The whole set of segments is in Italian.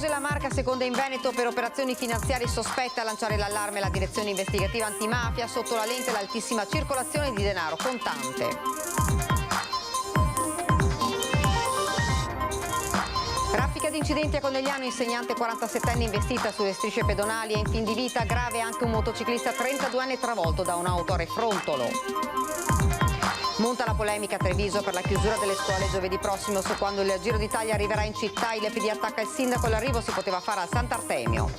Chiuse la Marca, seconda in Veneto per operazioni finanziarie sospette. A lanciare l'allarme la direzione investigativa antimafia, sotto la lente l'altissima circolazione di denaro contante. Raffica di incidenti a Conegliano, insegnante 47enne investita sulle strisce pedonali e in fin di vita. Grave anche un motociclista 32enne travolto da un'auto a refrontolo. Monta la polemica a Treviso per la chiusura delle scuole giovedì prossimo. Su quando il Giro d'Italia arriverà in città, il PD attacca il sindaco, l'arrivo si poteva fare al Sant'Artemio.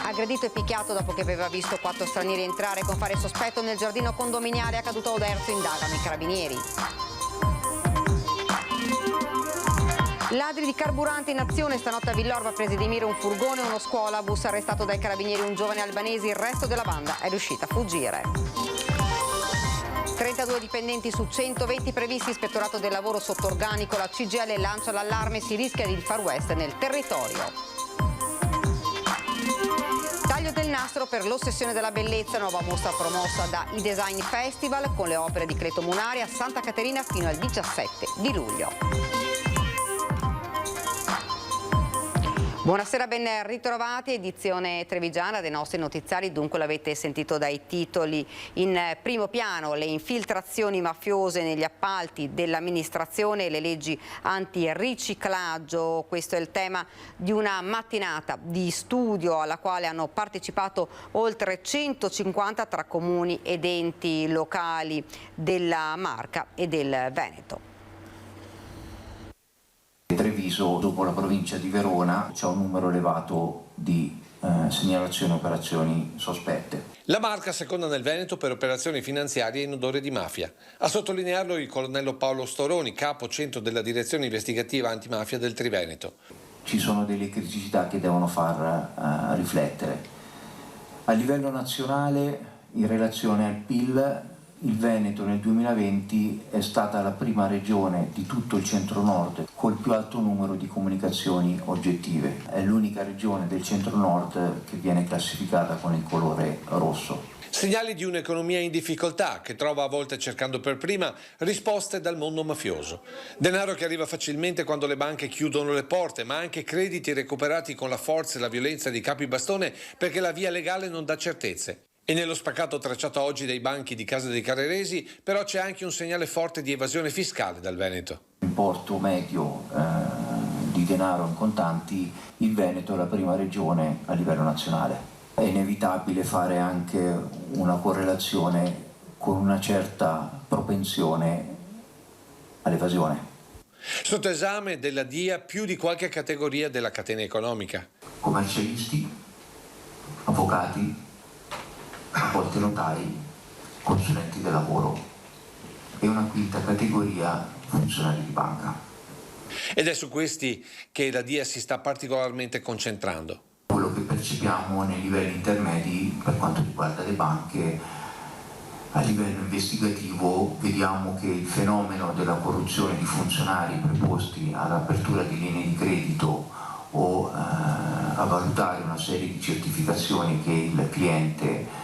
Aggredito e picchiato dopo che aveva visto 4 stranieri entrare con fare sospetto nel giardino condominiale, accaduto a Oderzo, indagano i carabinieri. Ladri di carburante in azione stanotte a Villorba, presi di mira un furgone e uno scuolabus, arrestato dai carabinieri un giovane albanese, il resto della banda è riuscita a fuggire. 32 dipendenti su 120 previsti, ispettorato del lavoro sotto organico, la CGIL lancia l'allarme, si rischia di Far West nel territorio. Taglio del nastro per l'ossessione della bellezza, nuova mostra promossa da iDesign Festival con le opere di Creto Munari a Santa Caterina fino al 17 di luglio. Buonasera, ben ritrovati, edizione trevigiana dei nostri notiziari. Dunque l'avete sentito dai titoli, in primo piano le infiltrazioni mafiose negli appalti dell'amministrazione e le leggi antiriciclaggio. Questo è il tema di una mattinata di studio alla quale hanno partecipato oltre 150 tra comuni ed enti locali della Marca e del Veneto. Treviso, dopo la provincia di Verona, c'è un numero elevato di segnalazioni e operazioni sospette. La Marca seconda nel Veneto per operazioni finanziarie in odore di mafia. A sottolinearlo il colonnello Paolo Storoni, capo centro della direzione investigativa antimafia del Triveneto. Ci sono delle criticità che devono far riflettere. A livello nazionale, in relazione al PIL, il Veneto nel 2020 è stata la prima regione di tutto il centro-nord col più alto numero di comunicazioni oggettive. È l'unica regione del centro-nord che viene classificata con il colore rosso. Segnali di un'economia in difficoltà che trova a volte, cercando per prima, risposte dal mondo mafioso. Denaro che arriva facilmente quando le banche chiudono le porte, ma anche crediti recuperati con la forza e la violenza di capibastone perché la via legale non dà certezze. E nello spaccato tracciato oggi dai banchi di Casa dei Carraresi però c'è anche un segnale forte di evasione fiscale dal Veneto. Importo medio di denaro in contanti, il Veneto è la prima regione a livello nazionale. È inevitabile fare anche una correlazione con una certa propensione all'evasione. Sotto esame della DIA più di qualche categoria della catena economica. Commercialisti, avvocati, a volte notai, consulenti del lavoro e una quinta categoria funzionari di banca. Ed è su questi che la DIA si sta particolarmente concentrando. Quello che percepiamo nei livelli intermedi per quanto riguarda le banche, a livello investigativo vediamo che il fenomeno della corruzione di funzionari preposti all'apertura di linee di credito o a valutare una serie di certificazioni che il cliente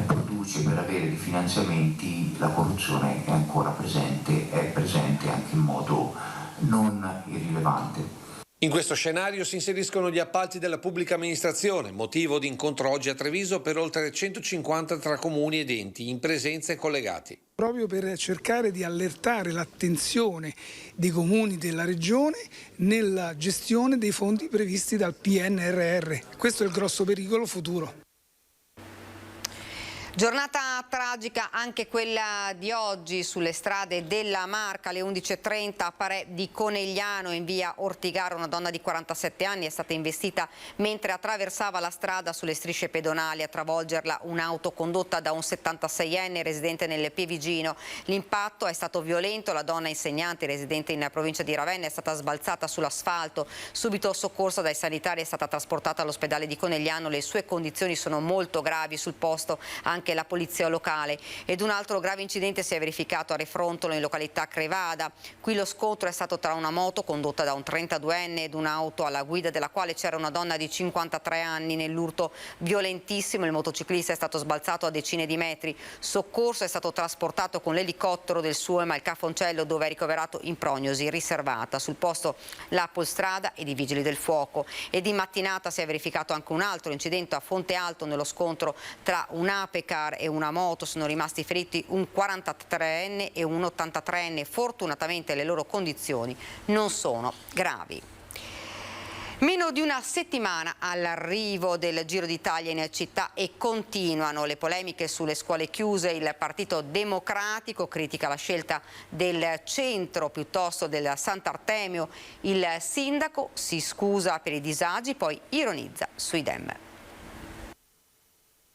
produce per avere dei finanziamenti, la corruzione è ancora presente, è presente anche in modo non irrilevante. In questo scenario si inseriscono gli appalti della pubblica amministrazione, motivo di incontro oggi a Treviso per oltre 150 tra comuni ed enti, in presenza e collegati. Proprio per cercare di allertare l'attenzione dei comuni della regione nella gestione dei fondi previsti dal PNRR. Questo è il grosso pericolo futuro. Giornata tragica anche quella di oggi sulle strade della Marca, alle 11:30 a Parè di Conegliano in via Ortigara. Una donna di 47 anni è stata investita mentre attraversava la strada sulle strisce pedonali, a travolgerla un'auto condotta da un 76enne residente nel Pevigino. L'impatto è stato violento, la donna insegnante residente in provincia di Ravenna è stata sbalzata sull'asfalto, subito soccorsa dai sanitari è stata trasportata all'ospedale di Conegliano. Le sue condizioni sono molto gravi, sul posto anche anche la polizia locale. Ed un altro grave incidente si è verificato a Refrontolo in località Crevada. Qui lo scontro è stato tra una moto condotta da un 32enne ed un'auto alla guida della quale c'era una donna di 53 anni. Nell'urto violentissimo il motociclista è stato sbalzato a decine di metri. Soccorso, è stato trasportato con l'elicottero del SUEM al Cafoncello, dove è ricoverato in prognosi riservata. Sul posto la Polstrada ed i vigili del fuoco. E di mattinata si è verificato anche un altro incidente a Fonte Alto nello scontro tra un Apecar e una moto. Sono rimasti feriti un 43enne e un 83enne. Fortunatamente le loro condizioni non sono gravi. Meno di una settimana all'arrivo del Giro d'Italia in città e continuano le polemiche sulle scuole chiuse. Il Partito Democratico critica la scelta del centro piuttosto del Sant'Artemio. Il sindaco si scusa per i disagi, poi ironizza sui Dem.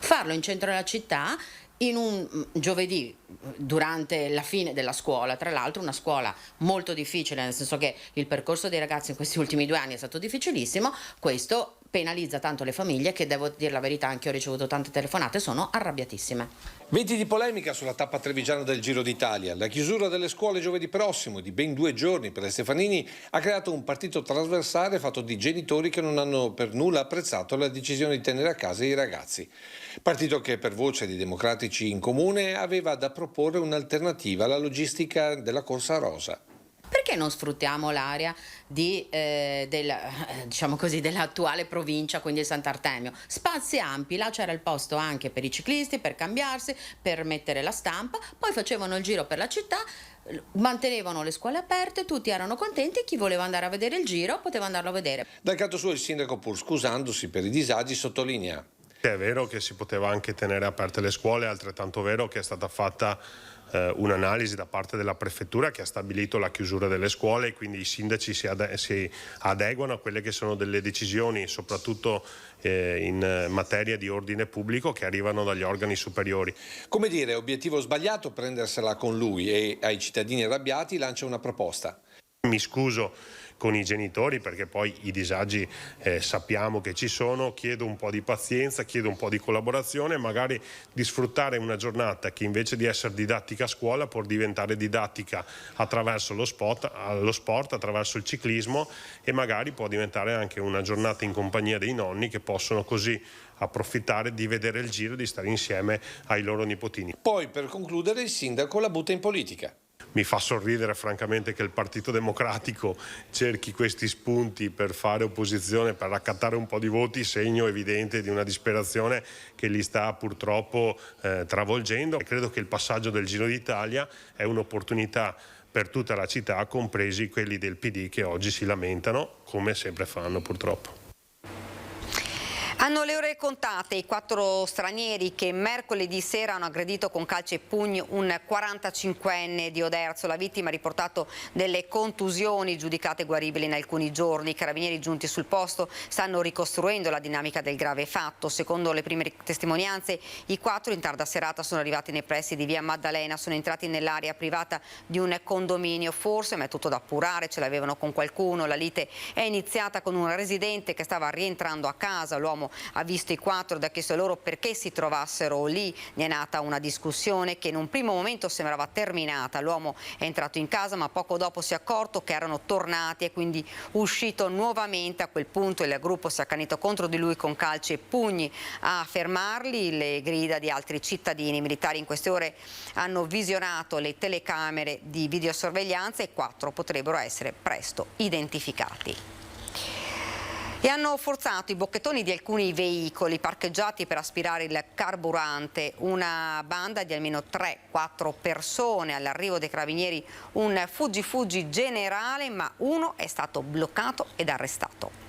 Farlo in centro alla città in un giovedì durante la fine della scuola, tra l'altro una scuola molto difficile, nel senso che il percorso dei ragazzi in questi ultimi 2 anni è stato difficilissimo. Questo penalizza tanto le famiglie che, devo dire la verità, anche io ho ricevuto tante telefonate, sono arrabbiatissime. Venti di polemica sulla tappa trevigiana del Giro d'Italia. La chiusura delle scuole giovedì prossimo di ben 2 giorni per le Stefanini ha creato un partito trasversale fatto di genitori che non hanno per nulla apprezzato la decisione di tenere a casa i ragazzi. Partito che, per voce di Democratici in Comune, aveva da proporre un'alternativa alla logistica della corsa rosa. Perché non sfruttiamo l'area diciamo così, dell'attuale provincia, quindi il Sant'Artemio? Spazi ampi, là c'era il posto anche per i ciclisti, per cambiarsi, per mettere la stampa, poi facevano il giro per la città, mantenevano le scuole aperte, tutti erano contenti e chi voleva andare a vedere il giro poteva andarlo a vedere. Dal canto suo il sindaco, pur scusandosi per i disagi, sottolinea: è vero che si poteva anche tenere aperte le scuole, è altrettanto vero che è stata fatta un'analisi da parte della prefettura che ha stabilito la chiusura delle scuole, e quindi i sindaci si adeguano a quelle che sono delle decisioni, soprattutto in materia di ordine pubblico, che arrivano dagli organi superiori. Come dire, obiettivo sbagliato prendersela con lui, e ai cittadini arrabbiati lancia una proposta. Mi scuso con i genitori perché poi i disagi sappiamo che ci sono, chiedo un po' di pazienza, chiedo un po' di collaborazione, magari di sfruttare una giornata che invece di essere didattica a scuola può diventare didattica attraverso lo sport, attraverso il ciclismo, e magari può diventare anche una giornata in compagnia dei nonni che possono così approfittare di vedere il giro e di stare insieme ai loro nipotini. Poi, per concludere, il sindaco la butta in politica. Mi fa sorridere francamente che il Partito Democratico cerchi questi spunti per fare opposizione, per raccattare un po' di voti, segno evidente di una disperazione che li sta purtroppo travolgendo. E credo che il passaggio del Giro d'Italia è un'opportunità per tutta la città, compresi quelli del PD che oggi si lamentano, come sempre fanno purtroppo. Hanno le ore contate i 4 stranieri che mercoledì sera hanno aggredito con calci e pugni un 45enne di Oderzo. La vittima ha riportato delle contusioni giudicate guaribili in alcuni giorni. I carabinieri giunti sul posto stanno ricostruendo la dinamica del grave fatto. Secondo le prime testimonianze, i 4 in tarda serata sono arrivati nei pressi di via Maddalena, sono entrati nell'area privata di un condominio. Forse, ma è tutto da appurare, ce l'avevano con qualcuno. La lite è iniziata con un residente che stava rientrando a casa. L'uomo ha visto i 4 ed ha chiesto loro perché si trovassero lì. Ne è nata una discussione che in un primo momento sembrava terminata. L'uomo è entrato in casa, ma poco dopo si è accorto che erano tornati e quindi uscito nuovamente. A quel punto il gruppo si è accanito contro di lui con calci e pugni. A fermarli le grida di altri cittadini. I militari in queste ore hanno visionato le telecamere di videosorveglianza e 4 potrebbero essere presto identificati. E hanno forzato i bocchettoni di alcuni veicoli parcheggiati per aspirare il carburante. Una banda di almeno 3-4 persone. All'arrivo dei carabinieri un fuggi-fuggi generale, ma uno è stato bloccato ed arrestato.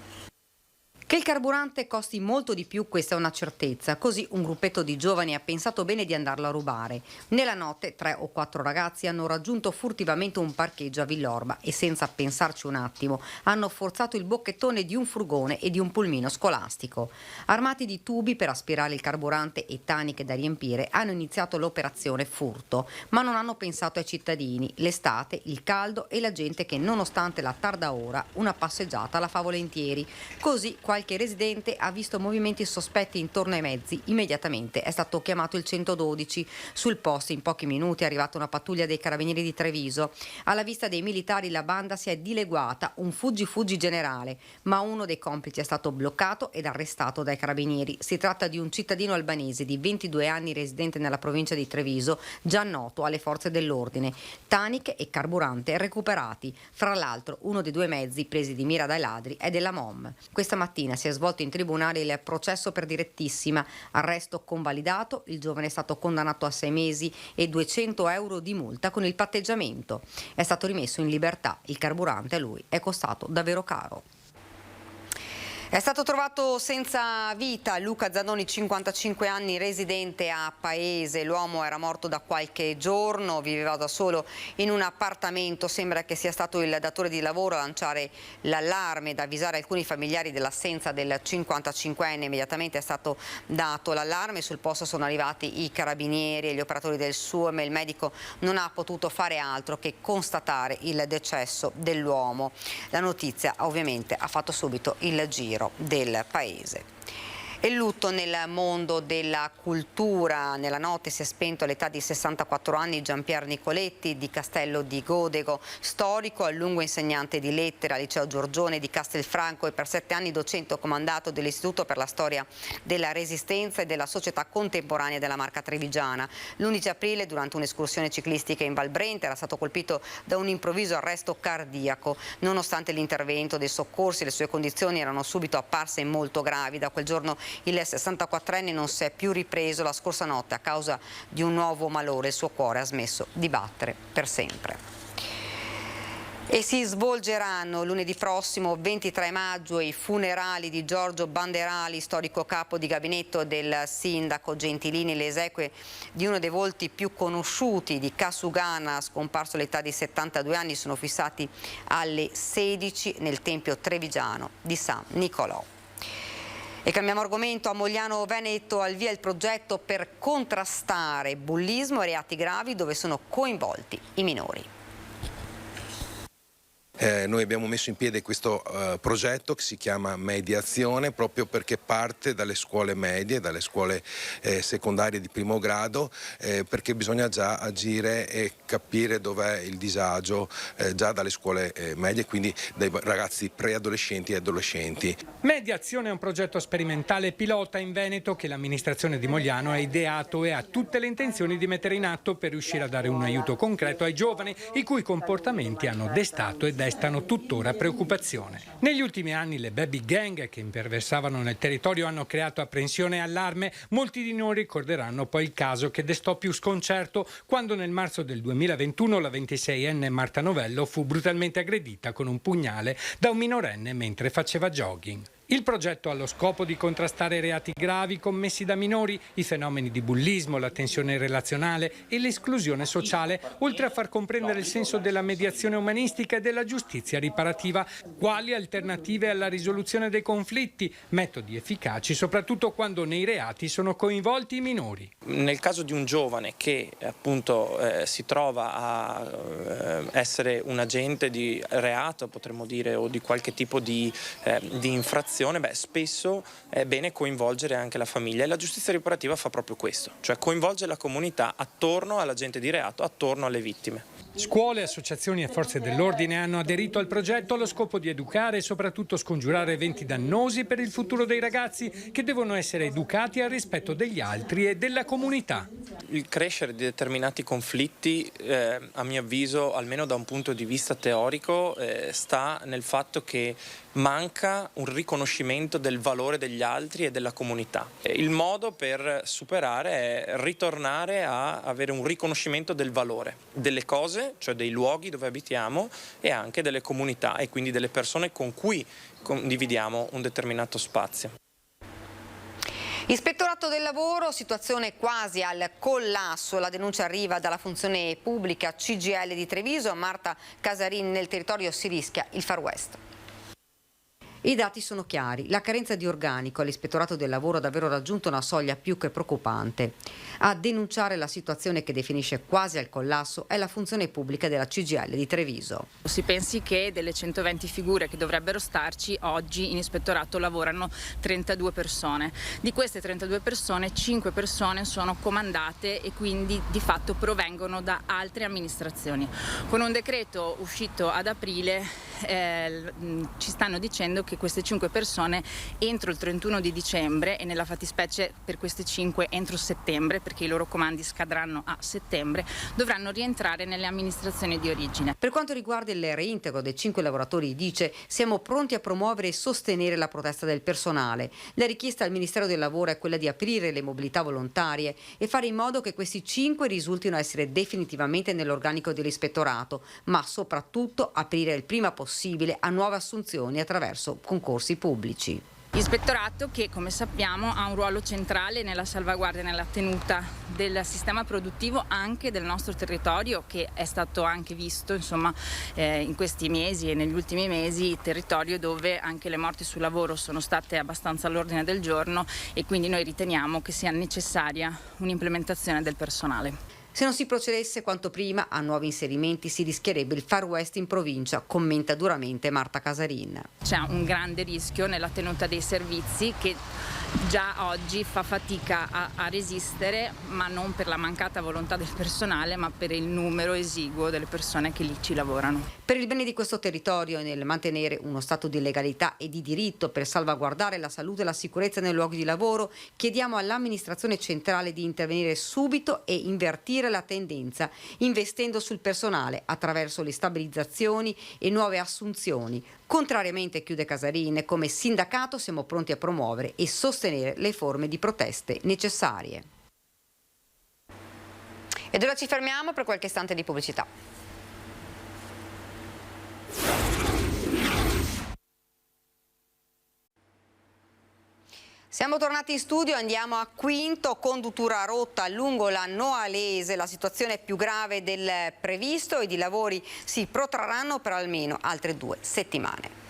Che il carburante costi molto di più, questa è una certezza. Così un gruppetto di giovani ha pensato bene di andarlo a rubare. Nella notte 3 o 4 ragazzi hanno raggiunto furtivamente un parcheggio a Villorba e senza pensarci un attimo hanno forzato il bocchettone di un furgone e di un pulmino scolastico. Armati di tubi per aspirare il carburante e taniche da riempire, hanno iniziato l'operazione furto, ma non hanno pensato ai cittadini, l'estate, il caldo e la gente che nonostante la tarda ora una passeggiata la fa volentieri. Così qualche qualche residente ha visto movimenti sospetti intorno ai mezzi. Immediatamente è stato chiamato il 112. Sul posto in pochi minuti è arrivata una pattuglia dei carabinieri di Treviso. Alla vista dei militari la banda si è dileguata, un fuggi generale, ma uno dei complici è stato bloccato ed arrestato dai carabinieri. Si tratta di un cittadino albanese di 22 anni residente nella provincia di Treviso, già noto alle forze dell'ordine. Taniche e carburante recuperati. Fra l'altro uno dei due mezzi presi di mira dai ladri è della MOM. Questa mattina si è svolto in tribunale il processo per direttissima. Arresto convalidato, il giovane è stato condannato a 6 mesi e 200 euro di multa con il patteggiamento. È stato rimesso in libertà. Il carburante a lui è costato davvero caro. È stato trovato senza vita Luca Zanoni, 55 anni, residente a Paese. L'uomo era morto da qualche giorno, viveva da solo in un appartamento. Sembra che sia stato il datore di lavoro a lanciare l'allarme ed avvisare alcuni familiari dell'assenza del 55enne. Immediatamente è stato dato l'allarme, sul posto sono arrivati i carabinieri e gli operatori del SUAM. Il medico non ha potuto fare altro che constatare il decesso dell'uomo. La notizia ovviamente ha fatto subito il giro del paese. E lutto nel mondo della cultura. Nella notte si è spento all'età di 64 anni Gianpier Nicoletti di Castello di Godego, storico, a lungo insegnante di lettere al Liceo Giorgione di Castelfranco e per 7 anni docente comandato dell'Istituto per la Storia della Resistenza e della Società Contemporanea della Marca Trevigiana. L'11 aprile, durante un'escursione ciclistica in Val Brenta, era stato colpito da un improvviso arresto cardiaco. Nonostante l'intervento dei soccorsi, le sue condizioni erano subito apparse molto gravi. Da quel giorno il 64enne non si è più ripreso. La scorsa notte, a causa di un nuovo malore, il suo cuore ha smesso di battere per sempre. E si svolgeranno lunedì prossimo 23 maggio i funerali di Giorgio Banderali, storico capo di gabinetto del sindaco Gentilini. Le esequie di uno dei volti più conosciuti di Casugana, scomparso all'età di 72 anni, sono fissati alle 16 nel Tempio Trevigiano di San Nicolò. E cambiamo argomento. A Mogliano Veneto al via il progetto per contrastare bullismo e reati gravi dove sono coinvolti i minori. Noi abbiamo messo in piedi questo progetto che si chiama Mediazione, proprio perché parte dalle scuole medie, dalle scuole secondarie di primo grado, perché bisogna già agire e capire dov'è il disagio già dalle scuole medie, quindi dai ragazzi preadolescenti e adolescenti. Mediazione è un progetto sperimentale pilota in Veneto che l'amministrazione di Mogliano ha ideato e ha tutte le intenzioni di mettere in atto per riuscire a dare un aiuto concreto ai giovani i cui comportamenti hanno destato e destano tuttora preoccupazione. Negli ultimi anni le baby gang che imperversavano nel territorio hanno creato apprensione e allarme. Molti di noi ricorderanno poi il caso che destò più sconcerto quando nel marzo del 2021 la 26enne Marta Novello fu brutalmente aggredita con un pugnale da un minorenne mentre faceva jogging. Il progetto ha lo scopo di contrastare reati gravi commessi da minori, i fenomeni di bullismo, la tensione relazionale e l'esclusione sociale, oltre a far comprendere il senso della mediazione umanistica e della giustizia riparativa, quali alternative alla risoluzione dei conflitti, metodi efficaci soprattutto quando nei reati sono coinvolti i minori. Nel caso di un giovane che appunto si trova a essere un agente di reato, potremmo dire, o di qualche tipo di infrazione, spesso è bene coinvolgere anche la famiglia e la giustizia riparativa fa proprio questo, cioè coinvolge la comunità attorno all'agente di reato, attorno alle vittime. Scuole, associazioni e forze dell'ordine hanno aderito al progetto allo scopo di educare e soprattutto scongiurare eventi dannosi per il futuro dei ragazzi che devono essere educati al rispetto degli altri e della comunità. Il crescere di determinati conflitti, a mio avviso, almeno da un punto di vista teorico, sta nel fatto che manca un riconoscimento del valore degli altri e della comunità. Il modo per superare è ritornare a avere un riconoscimento del valore delle cose, cioè dei luoghi dove abitiamo, e anche delle comunità e quindi delle persone con cui condividiamo un determinato spazio. Ispettorato del lavoro, situazione quasi al collasso. La denuncia arriva dalla funzione pubblica CGIL di Treviso. Marta Casarin, nel territorio si rischia il Far West. I dati sono chiari, la carenza di organico all'Ispettorato del Lavoro ha davvero raggiunto una soglia più che preoccupante. A denunciare la situazione che definisce quasi al collasso è la funzione pubblica della CGIL di Treviso. Si pensi che delle 120 figure che dovrebbero starci, oggi in ispettorato lavorano 32 persone. Di queste 32 persone, 5 persone sono comandate e quindi di fatto provengono da altre amministrazioni. Con un decreto uscito ad aprile ci stanno dicendo che queste 5 persone entro il 31 di dicembre e nella fattispecie per queste 5 entro settembre, perché i loro comandi scadranno a settembre, dovranno rientrare nelle amministrazioni di origine. Per quanto riguarda il reintegro dei 5 lavoratori, dice: siamo pronti a promuovere e sostenere la protesta del personale. La richiesta al Ministero del Lavoro è quella di aprire le mobilità volontarie e fare in modo che questi 5 risultino essere definitivamente nell'organico dell'ispettorato, ma soprattutto aprire il prima possibile a nuove assunzioni attraverso concorsi pubblici. Ispettorato che, come sappiamo, ha un ruolo centrale nella salvaguardia e nella tenuta del sistema produttivo anche del nostro territorio, che è stato anche visto in questi mesi e negli ultimi mesi, territorio dove anche le morti sul lavoro sono state abbastanza all'ordine del giorno e quindi noi riteniamo che sia necessaria un'implementazione del personale. Se non si procedesse quanto prima a nuovi inserimenti si rischierebbe il Far West in provincia, commenta duramente Marta Casarin. C'è un grande rischio nella tenuta dei servizi che già oggi fa fatica a resistere, ma non per la mancata volontà del personale, ma per il numero esiguo delle persone che lì ci lavorano. Per il bene di questo territorio e nel mantenere uno stato di legalità e di diritto per salvaguardare la salute e la sicurezza nei luoghi di lavoro, chiediamo all'amministrazione centrale di intervenire subito e invertire la tendenza, investendo sul personale attraverso le stabilizzazioni e nuove assunzioni. Contrariamente, chiude Casarin, come sindacato siamo pronti a promuovere e sostenere le forme di proteste necessarie. Ed ora ci fermiamo per qualche istante di pubblicità. Siamo tornati in studio, andiamo a Quinto, conduttura rotta lungo la Noalese, la situazione è più grave del previsto ed i lavori si protrarranno per almeno altre 2 settimane.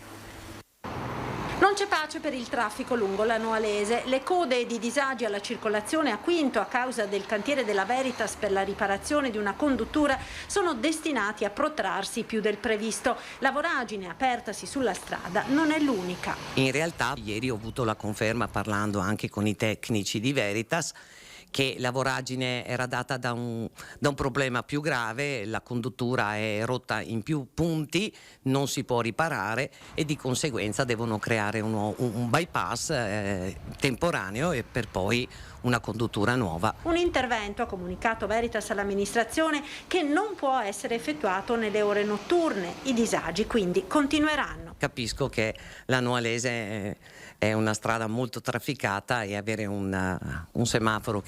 Non c'è pace per il traffico lungo la Noalese. Le code di disagi alla circolazione a Quinto a causa del cantiere della Veritas per la riparazione di una conduttura sono destinati a protrarsi più del previsto. La voragine apertasi sulla strada non è l'unica. In realtà ieri ho avuto la conferma, parlando anche con i tecnici di Veritas, che la voragine era data da un problema più grave, la conduttura è rotta in più punti, non si può riparare e di conseguenza devono creare un bypass temporaneo e per poi una conduttura nuova. Un intervento, ha comunicato Veritas all'amministrazione, che non può essere effettuato nelle ore notturne. I disagi quindi continueranno. Capisco che la Noalese è una strada molto trafficata e avere un semaforo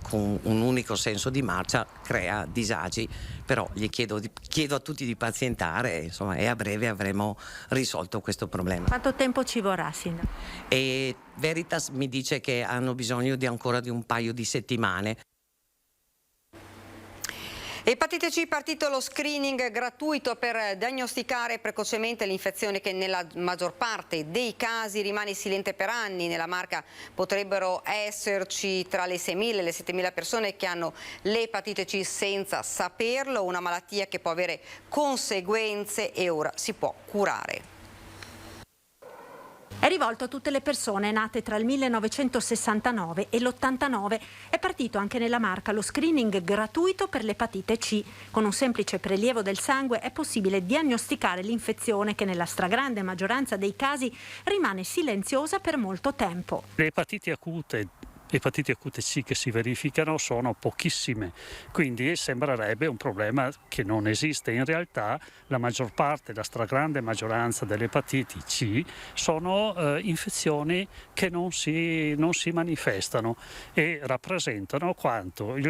con un unico senso di marcia crea disagi, però gli chiedo a tutti di pazientare, insomma, e a breve avremo risolto questo problema. Quanto tempo ci vorrà, Sindaco? E Veritas mi dice che hanno bisogno ancora di un paio di settimane. Epatite C, partito lo screening gratuito per diagnosticare precocemente l'infezione che nella maggior parte dei casi rimane silente per anni. Nella Marca potrebbero esserci tra le 6.000 e le 7.000 persone che hanno l'epatite C senza saperlo, una malattia che può avere conseguenze e ora si può curare. È rivolto a tutte le persone nate tra il 1969 e l'89. È partito anche nella Marca lo screening gratuito per l'epatite C. Con un semplice prelievo del sangue è possibile diagnosticare l'infezione che nella stragrande maggioranza dei casi rimane silenziosa per molto tempo. Le epatiti acute C che si verificano sono pochissime, quindi sembrerebbe un problema che non esiste. In realtà la maggior parte, la stragrande maggioranza delle epatiti C sono infezioni che non si manifestano e rappresentano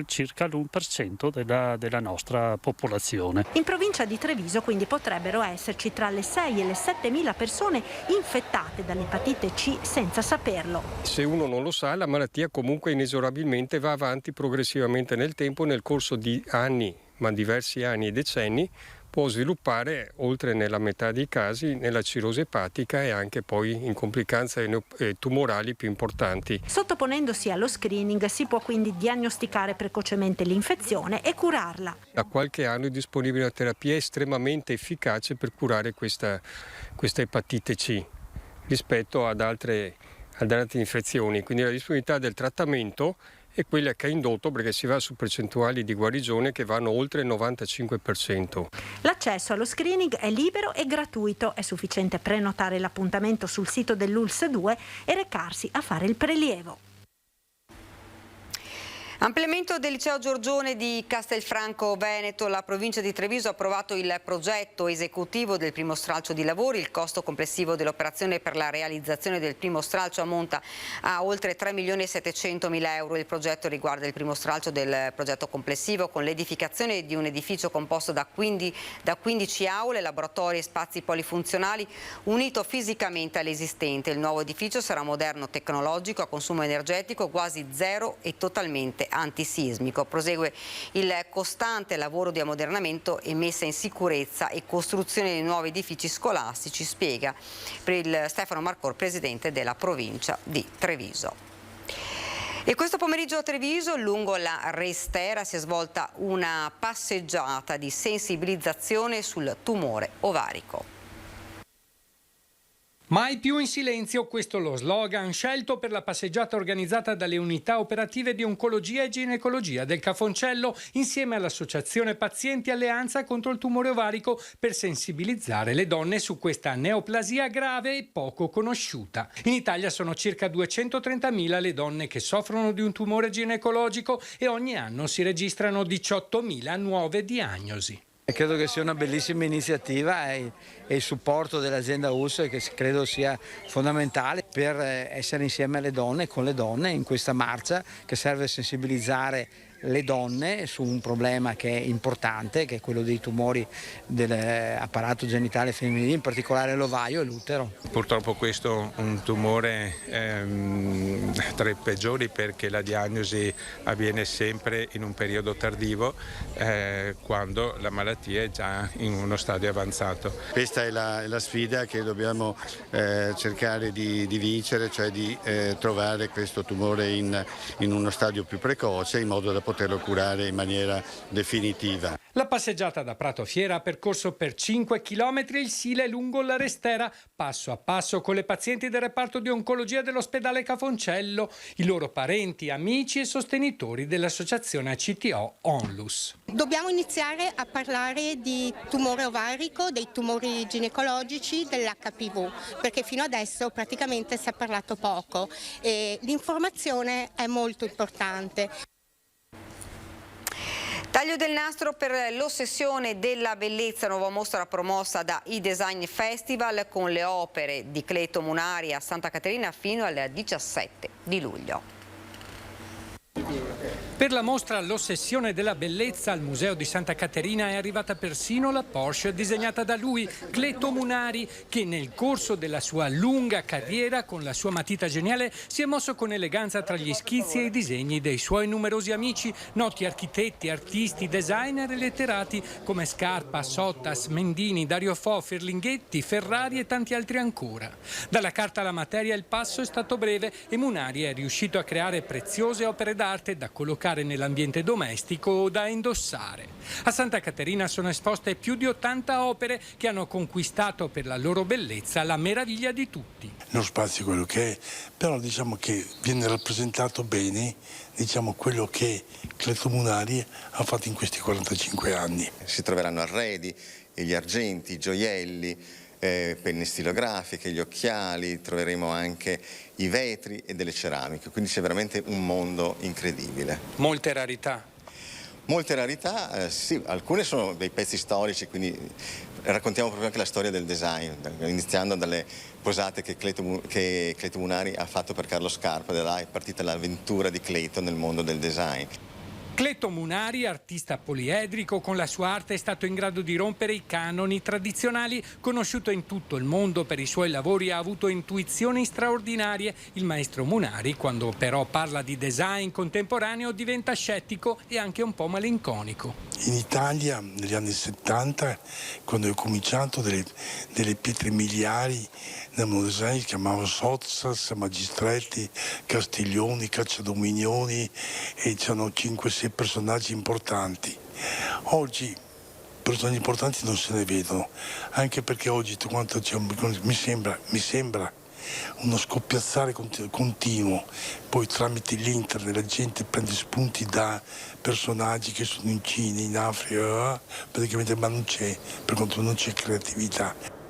circa l'1% della nostra popolazione. In provincia di Treviso quindi potrebbero esserci tra le 6 e le 7.000 persone infettate dall'epatite C senza saperlo. Se uno non lo sa, la malattia comunque inesorabilmente va avanti progressivamente nel tempo, nel corso di anni, ma diversi anni e decenni, può sviluppare, oltre nella metà dei casi, nella cirrosi epatica e anche poi in complicanze tumorali più importanti. Sottoponendosi allo screening si può quindi diagnosticare precocemente l'infezione e curarla. Da qualche anno è disponibile una terapia estremamente efficace per curare questa epatite C rispetto ad altre infezioni, quindi la disponibilità del trattamento è quella che ha indotto, perché si va su percentuali di guarigione che vanno oltre il 95%. L'accesso allo screening è libero e gratuito, è sufficiente prenotare l'appuntamento sul sito dell'ULSS 2 e recarsi a fare il prelievo. Ampliamento del liceo Giorgione di Castelfranco Veneto. La provincia di Treviso ha approvato il progetto esecutivo del primo stralcio di lavori. Il costo complessivo dell'operazione per la realizzazione del primo stralcio ammonta a oltre 3.700.000 euro. Il progetto riguarda il primo stralcio del progetto complessivo con l'edificazione di un edificio composto da 15 aule, laboratori e spazi polifunzionali unito fisicamente all'esistente. Il nuovo edificio sarà moderno, tecnologico, a consumo energetico quasi zero e totalmente antisismico. Prosegue il costante lavoro di ammodernamento e messa in sicurezza e costruzione di nuovi edifici scolastici, spiega Stefano Marcor, presidente della provincia di Treviso. E questo pomeriggio a Treviso, lungo la Restera, si è svolta una passeggiata di sensibilizzazione sul tumore ovarico. Mai più in silenzio, questo è lo slogan scelto per la passeggiata organizzata dalle unità operative di oncologia e ginecologia del Cafoncello insieme all'Associazione Pazienti Alleanza contro il tumore ovarico per sensibilizzare le donne su questa neoplasia grave e poco conosciuta. In Italia sono circa 230.000 le donne che soffrono di un tumore ginecologico e ogni anno si registrano 18.000 nuove diagnosi. Credo che sia una bellissima iniziativa e il supporto dell'azienda ULSS che credo sia fondamentale per essere insieme alle donne, con le donne in questa marcia che serve a sensibilizzare le donne su un problema che è importante, che è quello dei tumori dell'apparato genitale femminile, in particolare l'ovaio e l'utero. Purtroppo questo è un tumore tra i peggiori perché la diagnosi avviene sempre in un periodo tardivo, quando la malattia è già in uno stadio avanzato. Questa è la sfida che dobbiamo cercare di vincere, cioè di trovare questo tumore in uno stadio più precoce in modo da poterlo curare in maniera definitiva. La passeggiata da Prato Fiera ha percorso per 5 chilometri il Sile lungo la Restera, passo a passo con le pazienti del reparto di oncologia dell'ospedale Cafoncello, i loro parenti, amici e sostenitori dell'associazione ACTO Onlus. Dobbiamo iniziare a parlare di tumore ovarico, dei tumori ginecologici, dell'HPV, perché fino adesso praticamente si è parlato poco e l'informazione è molto importante. Taglio del nastro per l'ossessione della bellezza, nuova mostra promossa da iDesign Festival con le opere di Cleto Munari a Santa Caterina fino al 17 di luglio. Per la mostra L'ossessione della bellezza al Museo di Santa Caterina è arrivata persino la Porsche disegnata da lui, Cleto Munari, che nel corso della sua lunga carriera con la sua matita geniale si è mosso con eleganza tra gli schizzi e i disegni dei suoi numerosi amici, noti architetti, artisti, designer e letterati come Scarpa, Sottas, Mendini, Dario Fo, Ferlinghetti, Ferrari e tanti altri ancora. Dalla carta alla materia il passo è stato breve e Munari è riuscito a creare preziose opere d'arte da collocare nell'ambiente domestico o da indossare. A Santa Caterina sono esposte più di 80 opere che hanno conquistato per la loro bellezza la meraviglia di tutti. Lo spazio è quello che è, però diciamo che viene rappresentato bene quello che Cleto Munari ha fatto in questi 45 anni. Si troveranno arredi, gli argenti, i gioielli, penne stilografiche, gli occhiali, troveremo anche i vetri e delle ceramiche, quindi c'è veramente un mondo incredibile. Molte rarità. Molte rarità, sì, alcune sono dei pezzi storici, quindi raccontiamo proprio anche la storia del design, iniziando dalle posate che Cleto Munari ha fatto per Carlo Scarpa, da là è partita l'avventura di Cleto nel mondo del design. Cleto Munari, artista poliedrico, con la sua arte è stato in grado di rompere i canoni tradizionali. Conosciuto in tutto il mondo per i suoi lavori, ha avuto intuizioni straordinarie. Il maestro Munari, quando però parla di design contemporaneo, diventa scettico e anche un po' malinconico. In Italia, negli anni 70, quando ho cominciato, delle pietre miliari nel mondo design si chiamavano Sozzas, Magistretti, Castiglioni, Cacciadominioni, e c'erano 5-6 personaggi importanti. Oggi personaggi importanti non se ne vedono, anche perché oggi mi sembra uno scoppiazzare continuo, poi tramite l'internet la gente prende spunti da personaggi che sono in Cina, in Africa, praticamente, ma non c'è, per quanto non c'è creatività.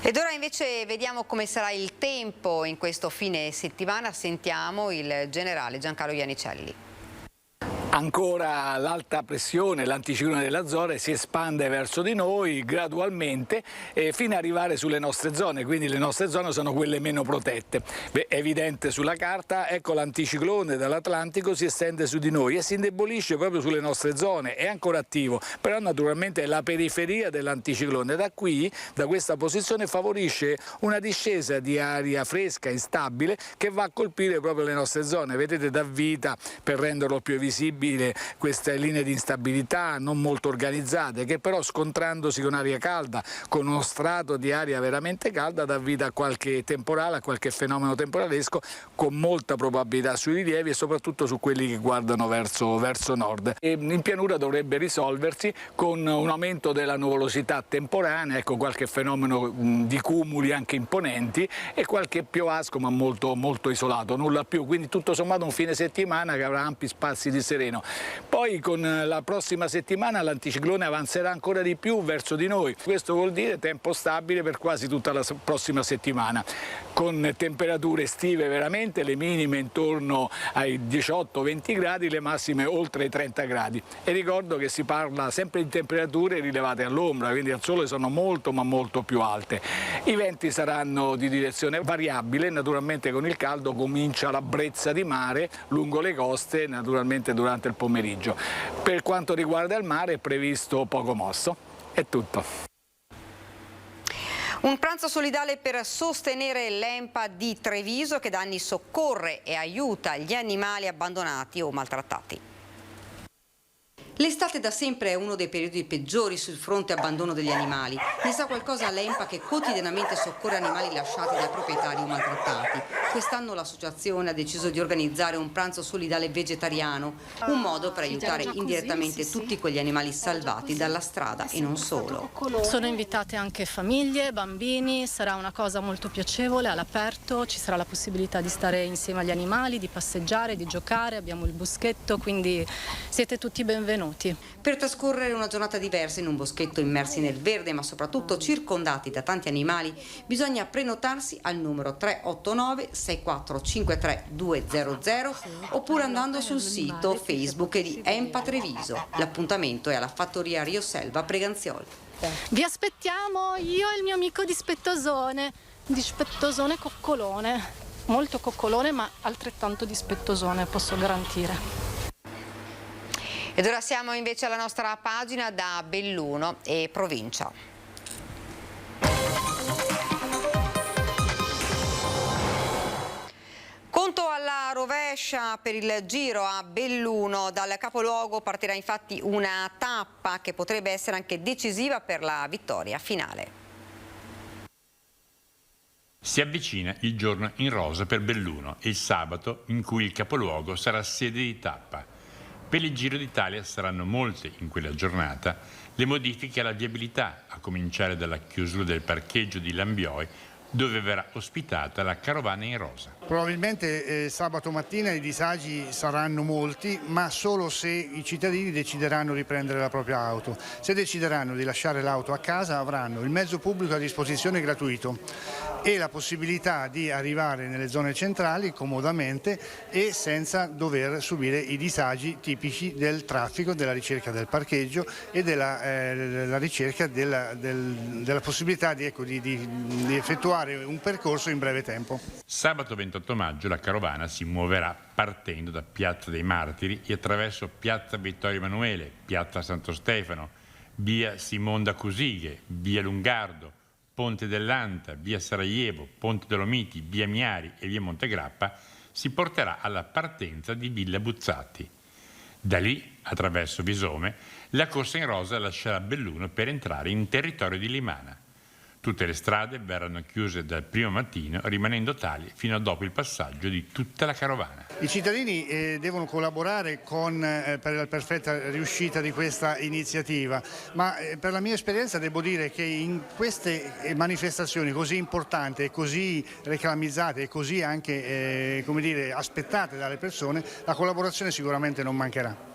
Ed ora invece vediamo come sarà il tempo in questo fine settimana. Sentiamo il generale Giancarlo Iannicelli. Ancora l'alta pressione, l'anticiclone delle Azzorre si espande verso di noi gradualmente fino ad arrivare sulle nostre zone, quindi le nostre zone sono quelle meno protette. È evidente sulla carta, ecco l'anticiclone dall'Atlantico si estende su di noi e si indebolisce proprio sulle nostre zone, è ancora attivo, però naturalmente è la periferia dell'anticiclone. Da qui, da questa posizione, favorisce una discesa di aria fresca, instabile, che va a colpire proprio le nostre zone. Vedete, dà vita, per renderlo più visibile, queste linee di instabilità non molto organizzate, che però, scontrandosi con aria calda, con uno strato di aria veramente calda, dà vita a qualche temporale, a qualche fenomeno temporalesco, con molta probabilità sui rilievi e soprattutto su quelli che guardano verso nord. E in pianura dovrebbe risolversi con un aumento della nuvolosità temporanea, ecco, qualche fenomeno di cumuli anche imponenti e qualche piovasco ma molto, molto isolato, nulla più. Quindi tutto sommato un fine settimana che avrà ampi spazi di sereno. Poi con la prossima settimana l'anticiclone avanzerà ancora di più verso di noi. Questo vuol dire tempo stabile per quasi tutta la prossima settimana, con temperature estive veramente, le minime intorno ai 18-20 gradi, le massime oltre i 30 gradi. E ricordo che si parla sempre di temperature rilevate all'ombra, quindi al sole sono molto ma molto più alte. I venti saranno di direzione variabile, naturalmente con il caldo comincia la brezza di mare lungo le coste, naturalmente durante il pomeriggio. Per quanto riguarda il mare è previsto poco mosso. È tutto. Un pranzo solidale per sostenere l'EMPA di Treviso, che da anni soccorre e aiuta gli animali abbandonati o maltrattati. L'estate da sempre è uno dei periodi peggiori sul fronte abbandono degli animali. Ne sa qualcosa l'EMPA, che quotidianamente soccorre animali lasciati dai proprietari o maltrattati. Quest'anno l'associazione ha deciso di organizzare un pranzo solidale vegetariano, un modo per aiutare indirettamente tutti quegli animali salvati dalla strada e non solo. Sono invitate anche famiglie, bambini, sarà una cosa molto piacevole, all'aperto, ci sarà la possibilità di stare insieme agli animali, di passeggiare, di giocare, abbiamo il boschetto, quindi siete tutti benvenuti. Per trascorrere una giornata diversa in un boschetto immersi nel verde, ma soprattutto circondati da tanti animali, bisogna prenotarsi al numero 389 6453 200 oppure andando sul sito Facebook di EMPA Treviso. L'appuntamento è alla fattoria Rio Selva, Preganziol. Vi aspettiamo, io e il mio amico di Spettosone coccolone, molto coccolone ma altrettanto dispettosone, posso garantire. Ed ora siamo invece alla nostra pagina da Belluno e provincia. Conto alla rovescia per il Giro a Belluno. Dal capoluogo partirà infatti una tappa che potrebbe essere anche decisiva per la vittoria finale. Si avvicina il giorno in rosa per Belluno, il sabato in cui il capoluogo sarà sede di tappa. Per il Giro d'Italia saranno molte in quella giornata le modifiche alla viabilità, a cominciare dalla chiusura del parcheggio di Lambioi, dove verrà ospitata la carovana in rosa. Probabilmente sabato mattina i disagi saranno molti, ma solo se i cittadini decideranno di prendere la propria auto. Se decideranno di lasciare l'auto a casa, avranno il mezzo pubblico a disposizione gratuito, e la possibilità di arrivare nelle zone centrali comodamente e senza dover subire i disagi tipici del traffico, della ricerca del parcheggio e della ricerca della possibilità di effettuare un percorso in breve tempo. Sabato 28 maggio la carovana si muoverà partendo da Piazza dei Martiri e attraverso Piazza Vittorio Emanuele, Piazza Santo Stefano, via Simon da Cusighe, via Lungardo, Ponte dell'Anta, via Sarajevo, Ponte Dolomiti, via Miari e via Montegrappa, si porterà alla partenza di Villa Buzzati. Da lì, attraverso Visome, la corsa in rosa lascerà Belluno per entrare in territorio di Limana. Tutte le strade verranno chiuse dal primo mattino, rimanendo tali fino a dopo il passaggio di tutta la carovana. I cittadini devono collaborare per la perfetta riuscita di questa iniziativa, ma per la mia esperienza devo dire che in queste manifestazioni così importanti e così reclamizzate e così anche aspettate dalle persone, la collaborazione sicuramente non mancherà.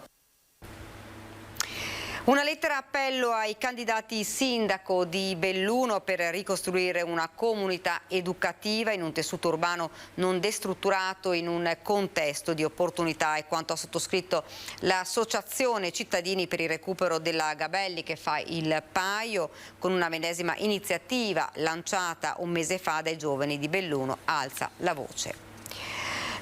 Una lettera appello ai candidati sindaco di Belluno per ricostruire una comunità educativa in un tessuto urbano non destrutturato in un contesto di opportunità, è quanto ha sottoscritto l'associazione Cittadini per il recupero della Gabelli, che fa il paio con una medesima iniziativa lanciata un mese fa dai giovani di Belluno, Alza la voce.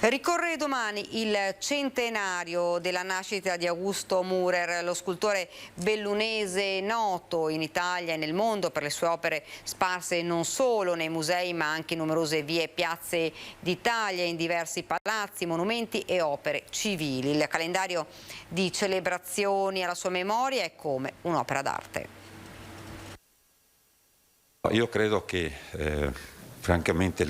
Ricorre domani il centenario della nascita di Augusto Mürer, lo scultore bellunese noto in Italia e nel mondo per le sue opere sparse non solo nei musei ma anche in numerose vie e piazze d'Italia, in diversi palazzi, monumenti e opere civili. Il calendario di celebrazioni alla sua memoria è come un'opera d'arte. Io credo che francamente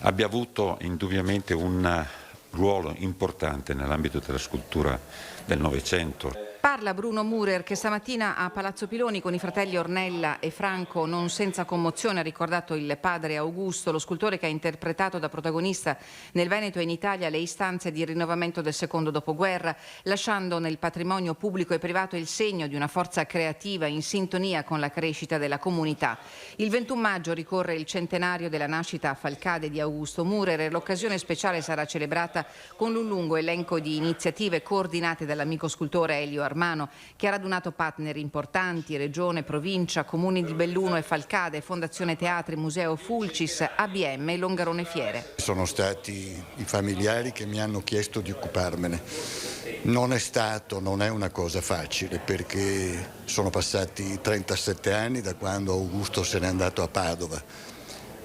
abbia avuto indubbiamente un ruolo importante nell'ambito della scultura del Novecento. Parla Bruno Mürer, che stamattina a Palazzo Piloni con i fratelli Ornella e Franco non senza commozione ha ricordato il padre Augusto, lo scultore che ha interpretato da protagonista nel Veneto e in Italia le istanze di rinnovamento del secondo dopoguerra, lasciando nel patrimonio pubblico e privato il segno di una forza creativa in sintonia con la crescita della comunità. Il 21 maggio ricorre il centenario della nascita a Falcade di Augusto Mürer e l'occasione speciale sarà celebrata con un lungo elenco di iniziative coordinate dall'amico scultore Elio Armano, che ha radunato partner importanti, Regione, Provincia, Comuni di Belluno e Falcade, Fondazione Teatri, Museo Fulcis, ABM e Longarone Fiere. Sono stati i familiari che mi hanno chiesto di occuparmene. Non è una cosa facile, perché sono passati 37 anni da quando Augusto se n'è andato a Padova.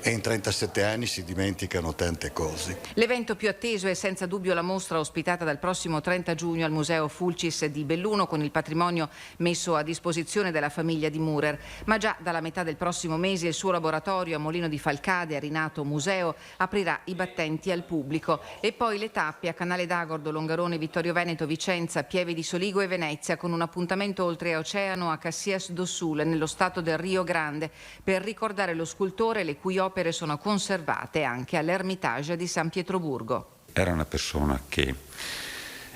E in 37 anni si dimenticano tante cose. L'evento più atteso è senza dubbio la mostra ospitata dal prossimo 30 giugno al Museo Fulcis di Belluno, con il patrimonio messo a disposizione della famiglia di Mürer. Ma già dalla metà del prossimo mese il suo laboratorio a Molino di Falcade, a Rinato Museo, aprirà i battenti al pubblico. E poi le tappe a Canale d'Agordo, Longarone, Vittorio Veneto, Vicenza, Pieve di Soligo e Venezia, con un appuntamento oltreoceano a Caxias do Sul, nello stato del Rio Grande, per ricordare lo scultore, le cui opere sono conservate anche all'Ermitage di San Pietroburgo. Era una persona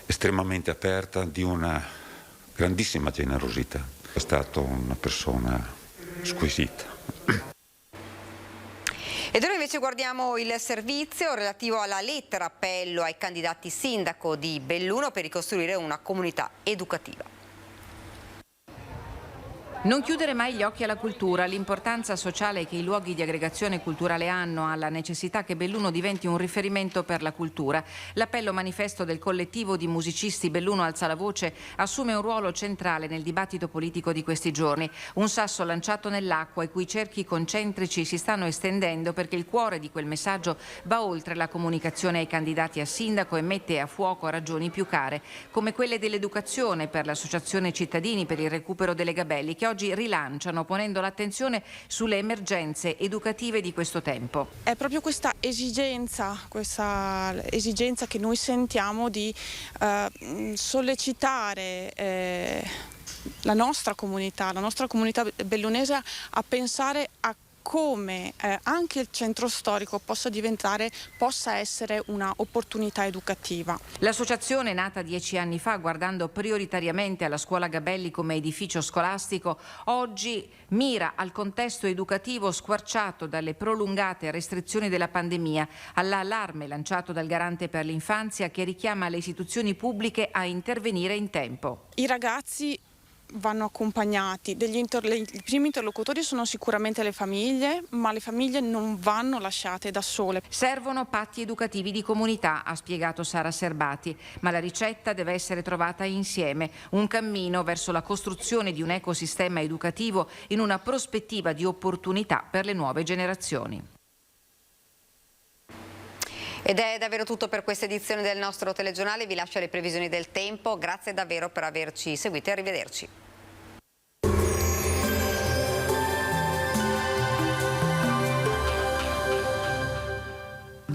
estremamente aperta, di una grandissima generosità. È stata una persona squisita. Ed ora invece guardiamo il servizio relativo alla lettera appello ai candidati sindaco di Belluno per ricostruire una comunità educativa. Non chiudere mai gli occhi alla cultura, l'importanza sociale che i luoghi di aggregazione culturale hanno, alla necessità che Belluno diventi un riferimento per la cultura. L'appello manifesto del collettivo di musicisti Belluno Alza la Voce assume un ruolo centrale nel dibattito politico di questi giorni. Un sasso lanciato nell'acqua i cui cerchi concentrici si stanno estendendo, perché il cuore di quel messaggio va oltre la comunicazione ai candidati a sindaco e mette a fuoco ragioni più care, come quelle dell'educazione per l'associazione Cittadini per il recupero delle Gabelli, che oggi rilanciano ponendo l'attenzione sulle emergenze educative di questo tempo. È proprio questa esigenza che noi sentiamo di sollecitare la nostra comunità bellunese a pensare a come anche il centro storico possa essere una opportunità educativa. L'associazione, nata 10 anni fa guardando prioritariamente alla scuola Gabelli come edificio scolastico, oggi mira al contesto educativo squarciato dalle prolungate restrizioni della pandemia, all'allarme lanciato dal Garante per l'infanzia che richiama le istituzioni pubbliche a intervenire in tempo. I ragazzi vanno accompagnati, i primi interlocutori sono sicuramente le famiglie, ma le famiglie non vanno lasciate da sole. Servono patti educativi di comunità, ha spiegato Sara Serbati, ma la ricetta deve essere trovata insieme, un cammino verso la costruzione di un ecosistema educativo in una prospettiva di opportunità per le nuove generazioni. Ed è davvero tutto per questa edizione del nostro telegiornale, vi lascio le previsioni del tempo, grazie davvero per averci seguito e arrivederci.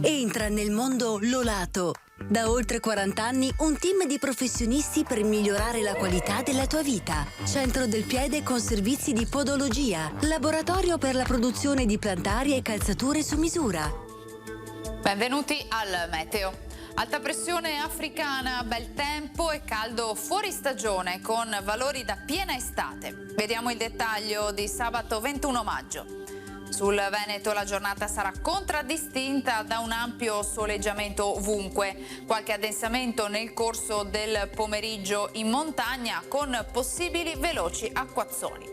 Entra nel mondo Lolato. Da oltre 40 anni un team di professionisti per migliorare la qualità della tua vita. Centro del piede con servizi di podologia, laboratorio per la produzione di plantari e calzature su misura. Benvenuti al meteo. Alta pressione africana, bel tempo e caldo fuori stagione con valori da piena estate. Vediamo il dettaglio di sabato 21 maggio. Sul Veneto la giornata sarà contraddistinta da un ampio soleggiamento ovunque, qualche addensamento nel corso del pomeriggio in montagna con possibili veloci acquazzoni.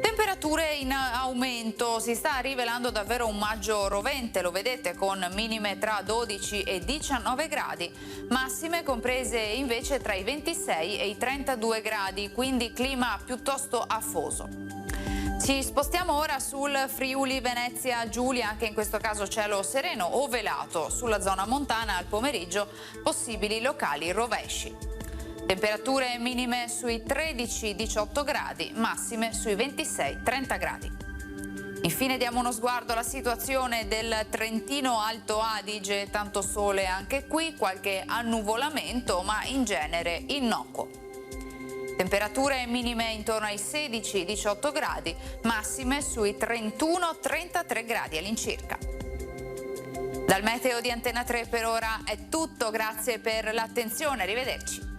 Temperature in aumento, si sta rivelando davvero un maggio rovente, lo vedete, con minime tra 12 e 19 gradi, massime comprese invece tra i 26 e i 32 gradi, quindi clima piuttosto afoso. Ci spostiamo ora sul Friuli Venezia Giulia, anche in questo caso cielo sereno o velato, sulla zona montana al pomeriggio possibili locali rovesci. Temperature minime sui 13-18 gradi, massime sui 26-30 gradi. Infine diamo uno sguardo alla situazione del Trentino Alto Adige, tanto sole anche qui, qualche annuvolamento ma in genere innocuo. Temperature minime intorno ai 16-18 gradi, massime sui 31-33 gradi all'incirca. Dal meteo di Antena 3 per ora è tutto, grazie per l'attenzione, arrivederci.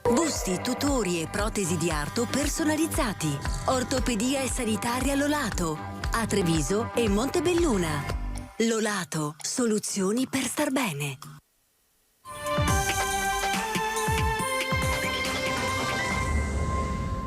Busti, tutori e protesi di arto personalizzati. Ortopedia e sanitaria Lolato. A Treviso e Montebelluna. Lolato, soluzioni per star bene.